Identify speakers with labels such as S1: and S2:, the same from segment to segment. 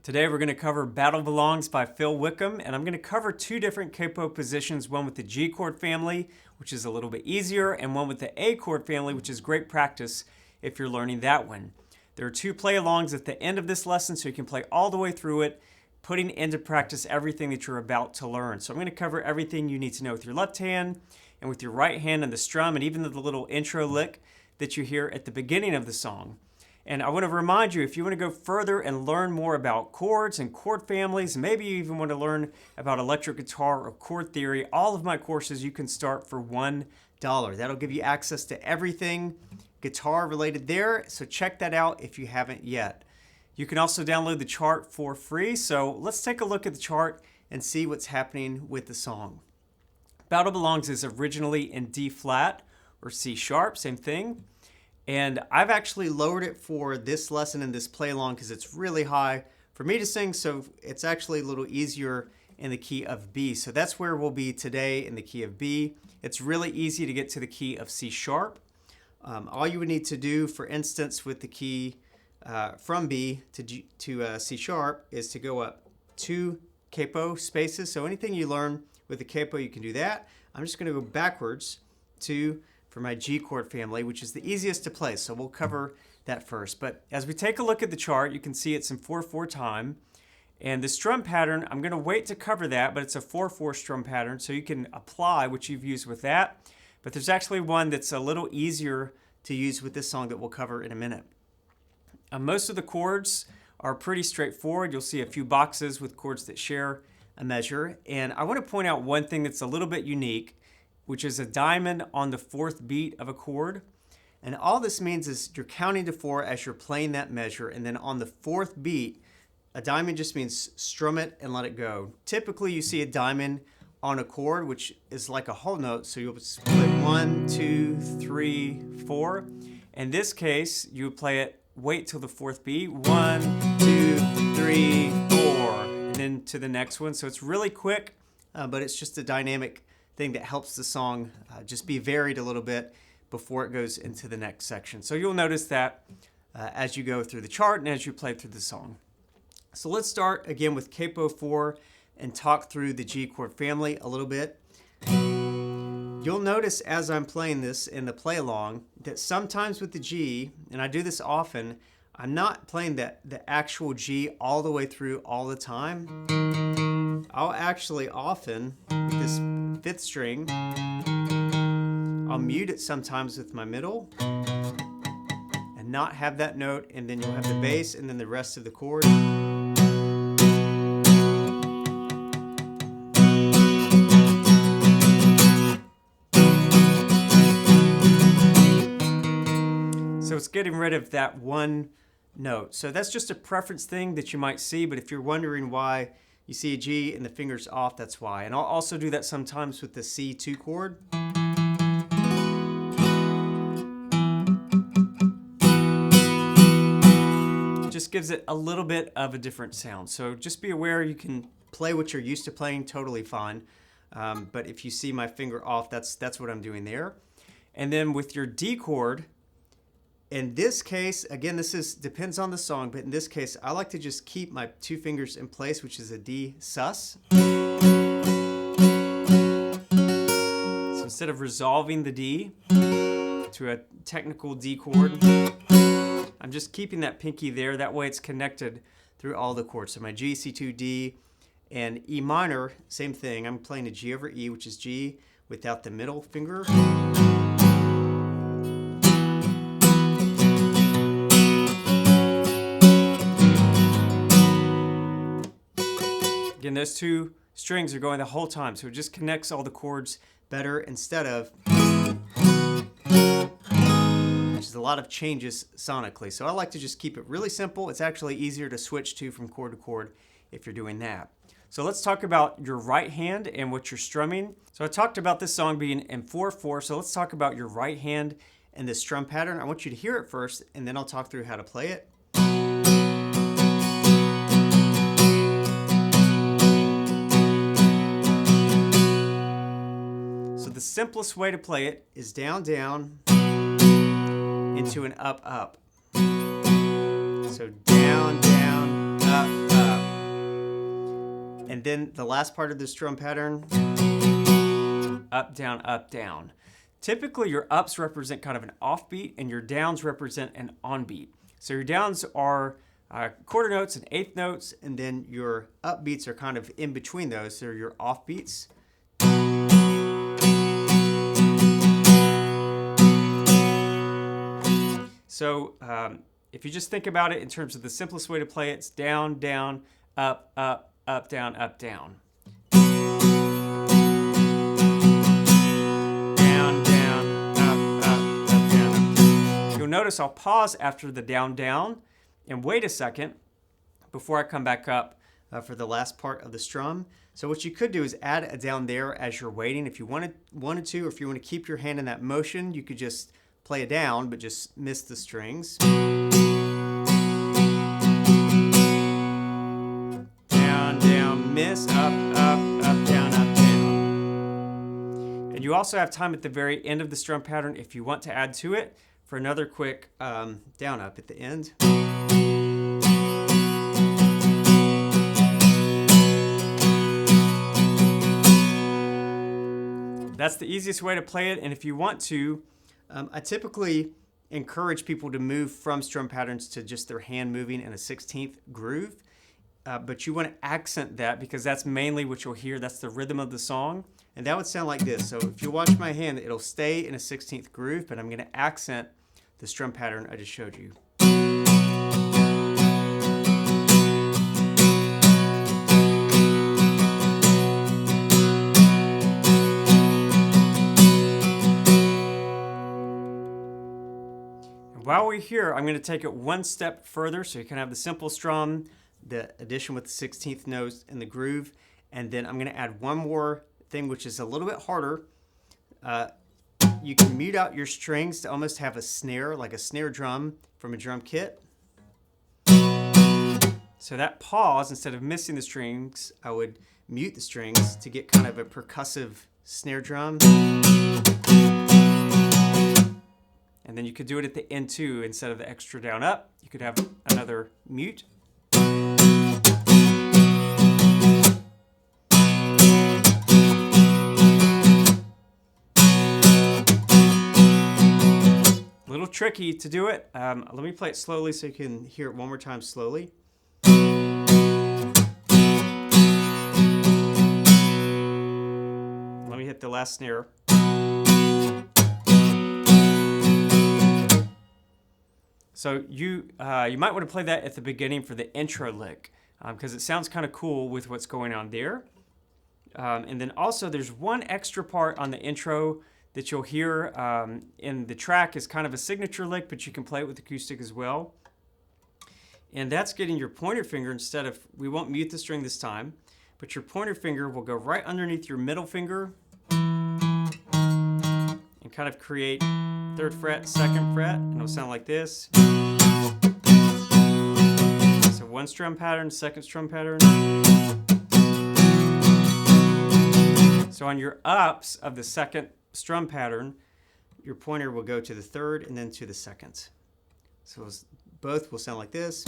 S1: Today we're going to cover Battle Belongs by Phil Wickham, and I'm going to cover two different capo positions, one with the G chord family, which is a little bit easier, and one with the A chord family, which is great practice if you're learning that one. There are two play-alongs at the end of this lesson, so you can play all the way through it, putting into practice everything that you're about to learn. So I'm going to cover everything you need to know with your left hand and with your right hand and the strum, and even the little intro lick that you hear at the beginning of the song. And I want to remind you, if you want to go further and learn more about chords and chord families, maybe you even want to learn about electric guitar or chord theory, all of my courses you can start for $1. That'll give you access to everything guitar related there, so check that out if you haven't yet. You can also download the chart for free, so let's take a look at the chart and see what's happening with the song. Battle Belongs is originally in D flat or C sharp, same thing. And I've actually lowered it for this lesson and this play along because it's really high for me to sing, so it's actually a little easier in the key of B. So that's where we'll be today, in the key of B. It's really easy to get to the key of C sharp. All you would need to do, for instance, with the key from B to C sharp is to go up 2 capo spaces. So anything you learn with the capo, you can do that. I'm just going to go backwards for my G chord family, which is the easiest to play, so we'll cover that first. But as we take a look at the chart, you can see it's in 4/4 time. And the strum pattern, I'm going to wait to cover that, but it's a 4/4 strum pattern, so you can apply what you've used with that. But there's actually one that's a little easier to use with this song that we'll cover in a minute. Most of the chords are pretty straightforward. You'll see a few boxes with chords that share a measure. And I want to point out one thing that's a little bit unique, which is a diamond on the 4th beat of a chord. And all this means is you're counting to 4 as you're playing that measure, and then on the 4th beat, a diamond just means strum it and let it go. Typically you see a diamond on a chord, which is like a whole note, so you'll split 1, 2, 3, 4. In this case, you would play it, wait till the 4th beat, 1, 2, 3, 4, and then to the next one. So it's really quick, but it's just a dynamic thing that helps the song just be varied a little bit before it goes into the next section. So you'll notice that as you go through the chart and as you play through the song. So let's start again with capo 4 and talk through the G chord family a little bit. You'll notice as I'm playing this in the play along that sometimes with the G, and I do this often, I'm not playing the actual G all the way through all the time. I'll actually often, with this 5th string, I'll mute it sometimes with my middle and not have that note, and then you'll have the bass and then the rest of the chord. So it's getting rid of that one note. So that's just a preference thing that you might see, but if you're wondering why you see a G and the finger's off, that's why. And I'll also do that sometimes with the C2 chord. It just gives it a little bit of a different sound. So just be aware you can play what you're used to playing totally fine. But if you see my finger off, that's what I'm doing there. And then with your D chord, in this case, again, depends on the song, but in this case, I like to just keep my 2 fingers in place, which is a D sus. So instead of resolving the D to a technical D chord, I'm just keeping that pinky there. That way it's connected through all the chords. So my G, C2, D, and E minor, same thing. I'm playing a G over E, which is G without the middle finger. Again, those 2 strings are going the whole time, so it just connects all the chords better instead of, which is a lot of changes sonically. So I like to just keep it really simple. It's actually easier to switch to from chord to chord if you're doing that. So let's talk about your right hand and what you're strumming. So I talked about this song being in 4/4, so let's talk about your right hand and the strum pattern. I want you to hear it first, and then I'll talk through how to play it. The simplest way to play it is down, down, into an up, up. So down, down, up, up. And then the last part of this drum pattern, up, down, up, down. Typically your ups represent kind of an offbeat and your downs represent an onbeat. So your downs are quarter notes and eighth notes, and then your upbeats are kind of in between those. So your offbeats. So if you just think about it in terms of the simplest way to play it, it's down, down, up, up, up, down, up, down. Down, down, up, up, up, down, up. You'll notice I'll pause after the down, down, and wait a second before I come back up for the last part of the strum. So what you could do is add a down there as you're waiting. If you wanted to, or if you want to keep your hand in that motion, you could just play a down, but just miss the strings. Down, down, miss, up, up, up, down, up, down. And you also have time at the very end of the strum pattern if you want to add to it for another quick down, up at the end. That's the easiest way to play it, and if you want to, I typically encourage people to move from strum patterns to just their hand moving in a 16th groove, but you want to accent that because that's mainly what you'll hear. That's the rhythm of the song, and that would sound like this. So if you watch my hand, it'll stay in a 16th groove, but I'm going to accent the strum pattern I just showed you. While we're here, I'm going to take it one step further so you can have the simple strum, the addition with the 16th notes and the groove, and then I'm going to add one more thing which is a little bit harder. You can mute out your strings to almost have a snare, like a snare drum from a drum kit. So that pause, instead of missing the strings, I would mute the strings to get kind of a percussive snare drum. And then you could do it at the end too. Instead of the extra down up, you could have another mute. A little tricky to do it. Let me play it slowly so you can hear it one more time slowly. Let me hit the last snare. So you might want to play that at the beginning for the intro lick because it sounds kind of cool with what's going on there. And then also there's one extra part on the intro that you'll hear in the track is kind of a signature lick, but you can play it with acoustic as well. And that's getting your pointer finger instead of, we won't mute the string this time, but your pointer finger will go right underneath your middle finger and kind of create 3rd fret, 2nd fret, and it'll sound like this. So one strum pattern, 2nd strum pattern. So on your ups of the 2nd strum pattern, your pointer will go to the 3rd and then to the 2nd. So both will sound like this.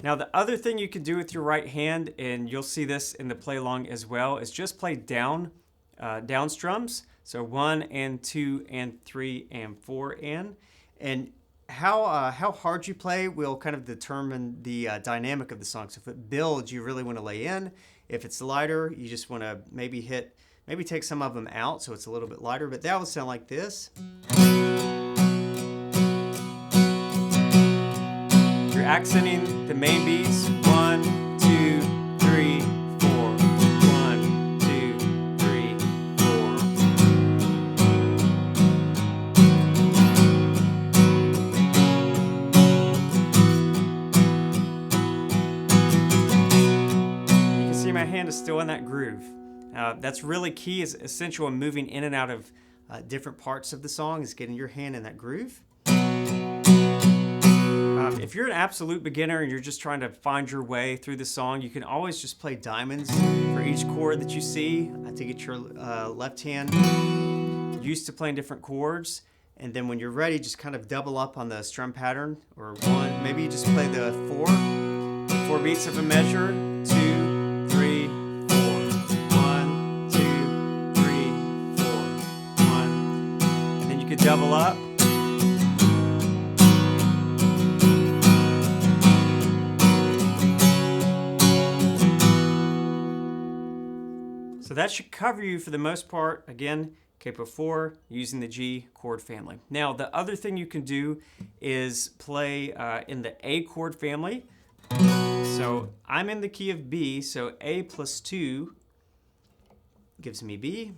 S1: Now the other thing you can do with your right hand, and you'll see this in the play along as well, is just play down strums. So 1 and 2 and 3 and 4 and how hard you play will kind of determine the dynamic of the song. So if it builds, you really want to lay in. If it's lighter, you just want to maybe take some of them out so it's a little bit lighter. But that will sound like this. You're accenting the main beats. 1, 2, 3, 4. 1, 2, 3, 4. You can see my hand is still in that groove. That's really key, is essential in moving in and out of different parts of the song, is getting your hand in that groove. If you're an absolute beginner and you're just trying to find your way through the song, you can always just play diamonds for each chord that you see to get your left hand used to playing different chords. And then when you're ready, just kind of double up on the strum pattern, or one. Maybe you just play the four beats of a measure, 2, 3, 4, 1, 2, 3, 4, 1. And then you could double up. So that should cover you for the most part. Again, Capo 4 using the G chord family. Now, the other thing you can do is play in the A chord family. So I'm in the key of B, so A plus 2 gives me B.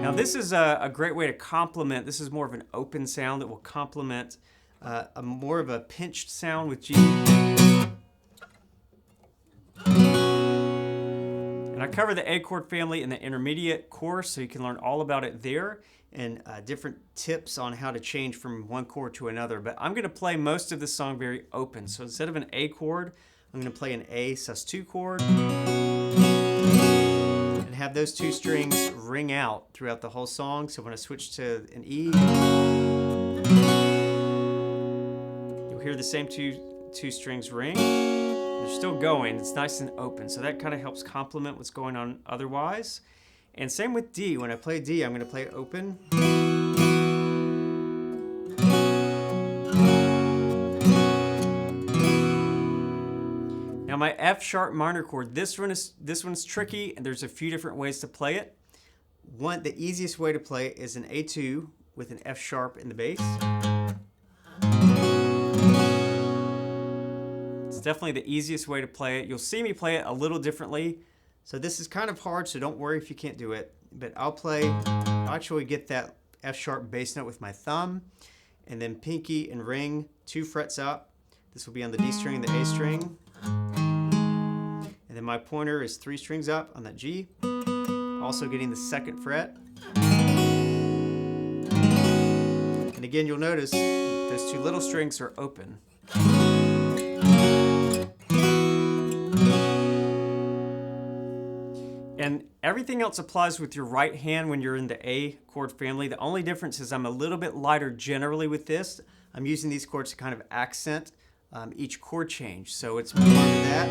S1: Now, this is a great way to complement. This is more of an open sound that will complement more of a pinched sound with G. And I cover the A chord family in the intermediate course, so you can learn all about it there and different tips on how to change from one chord to another. But I'm going to play most of the song very open. So instead of an A chord, I'm going to play an A sus2 chord and have those two strings ring out throughout the whole song. So when I switch to an E, you'll hear the same two strings ring. They're still going. It's nice and open, so that kind of helps complement what's going on otherwise. And same with D. When I play D, I'm going to play open. Now my F sharp minor chord, this one's tricky, and there's a few different ways to play it. The easiest way to play it is an A2 with an F sharp in the bass. It's definitely the easiest way to play it. You'll see me play it a little differently. So this is kind of hard, so don't worry if you can't do it. But I'll actually get that F sharp bass note with my thumb, and then pinky and ring 2 frets up. This will be on the D string and the A string. And then my pointer is 3 strings up on that G, also getting the 2nd fret. And again, you'll notice those 2 little strings are open. And everything else applies with your right hand when you're in the A chord family. The only difference is I'm a little bit lighter generally with this. I'm using these chords to kind of accent each chord change. So it's more of that.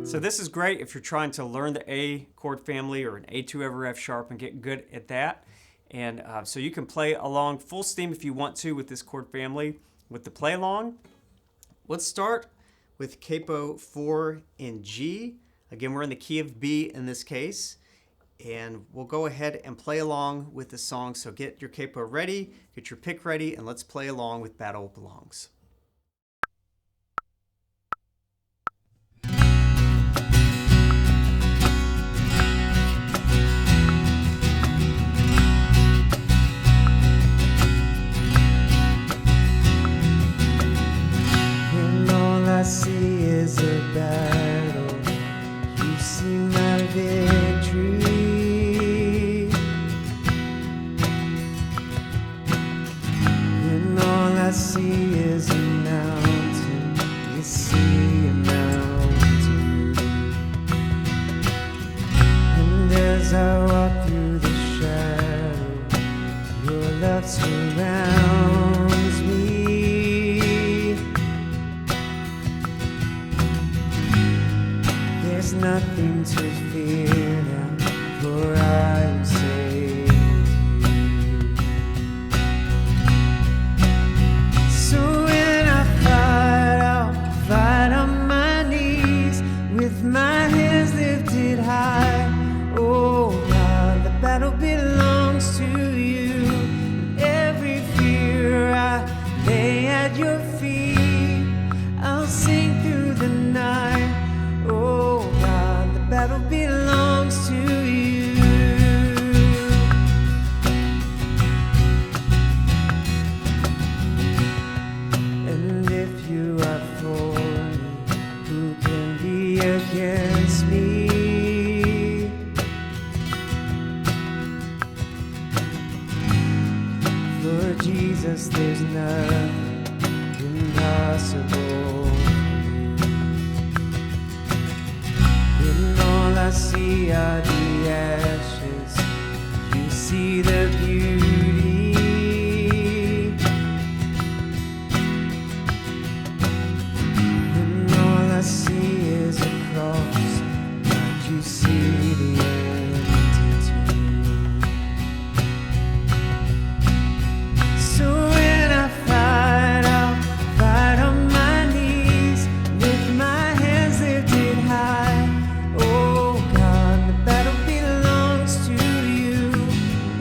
S1: So this is great if you're trying to learn the A chord family or an A2 over F sharp and get good at that. And so you can play along full steam if you want to with this chord family with the play along. Let's start with Capo 4 in G. Again, we're in the key of B in this case. And we'll go ahead and play along with the song. So get your capo ready, get your pick ready, and let's play along with Battle Belongs.
S2: I see is a battle. You see my victory, and all I see is a mountain. You see a mountain, and as I walk through the shadow, your love surrounds me. There's nothing to fear now, for I am saved. So when I fight, I'll fight on my knees with my hands lifted high. Oh God, the battle belongs to you. And every fear I lay at your feet, I'll sing through the night. Oh God, the battle belongs to you. And if you are for me, who can be against? nothing impossible. When all I see are the ashes, you see the beauty. When all I see is a cross, but you see the empty tomb. So when I fight, I'll fight on my knees with my hands lifted high. Oh God, the battle belongs to you.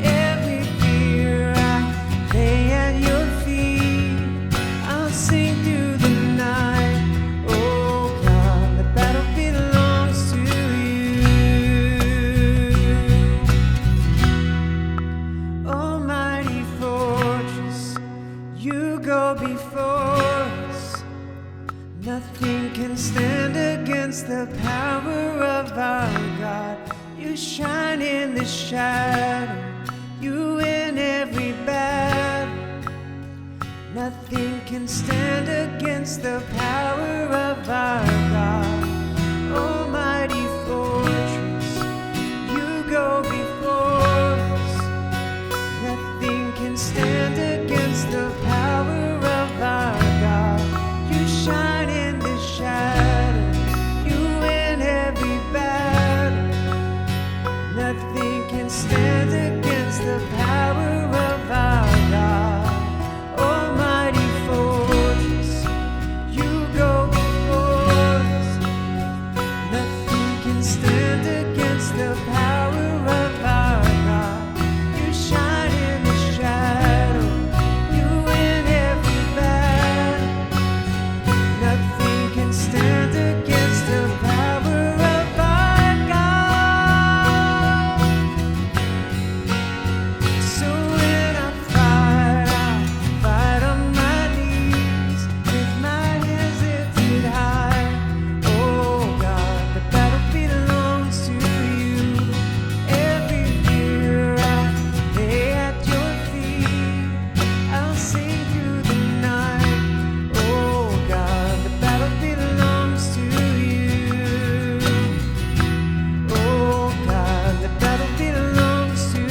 S2: Every fear I lay at your feet. I'll sing through the night. Oh God, the battle belongs to you. Almighty fortress, you go before us. Nothing can stand against the power of our God. You shine in the shadow, you win every battle. Nothing can stand against the power of our God. Almighty fortress, you go before us. Nothing can stand against the power of our God. You shine in the shadow, you win every battle. Nothing can stand against the power of our God. Almighty fortress, you go before us. Nothing can stand against the power of our God. You shine in the shadow, you win every battle. Nothing can stand against the power of our God. So when I fight, I'll fight on my knees with my hands lifted high. Oh God, the battle belongs to you. Every fear I lay at your feet. I'll sing through the night. Oh God, the battle belongs to you. Oh God, the battle belongs to you.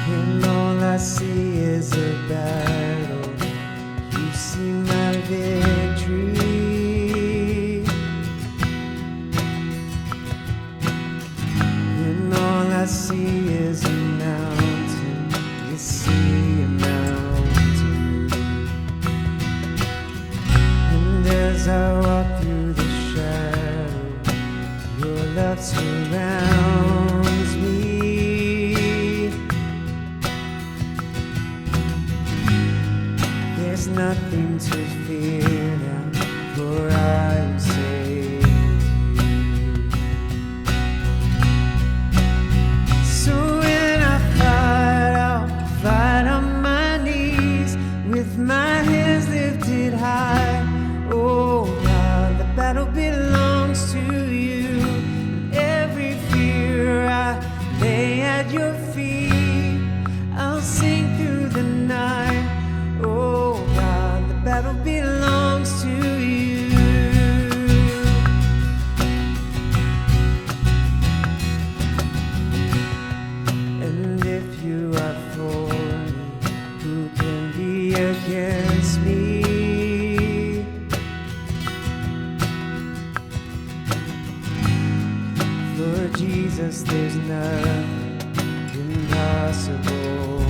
S2: When all I see is a battle, you see my victory. When all I see is a mountain, you see a mountain. And as I walk through the shadow, your love surrounds me. There's nothing to fear now, for I am saved. So when I fight, I'll fight on my knees with my hands lifted high. Oh God, the battle belongs to you. Every fear I lay at your feet. I'll sing through the night. Oh God, the battle belongs to you. And if you are for me, who can be against me? For Jesus, there's nothing impossible.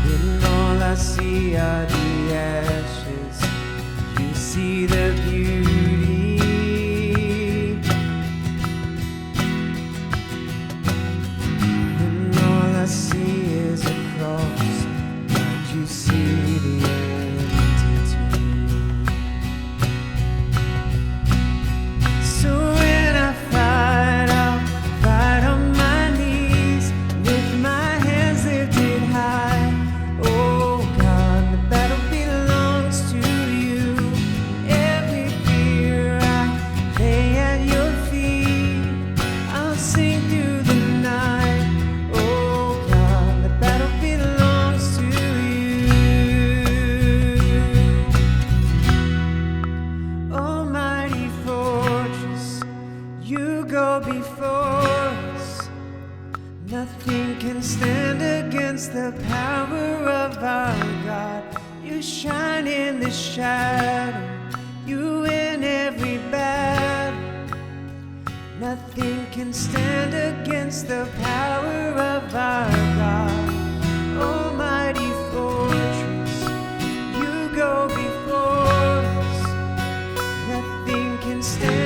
S2: When all I see are the ashes, you see the beauty. When all I see is a cross, but you see the before us. Nothing can stand against the power of our God. You shine in the shadow, you win every battle. Nothing can stand against the power of our God. Almighty fortress, you go before us. Nothing can stand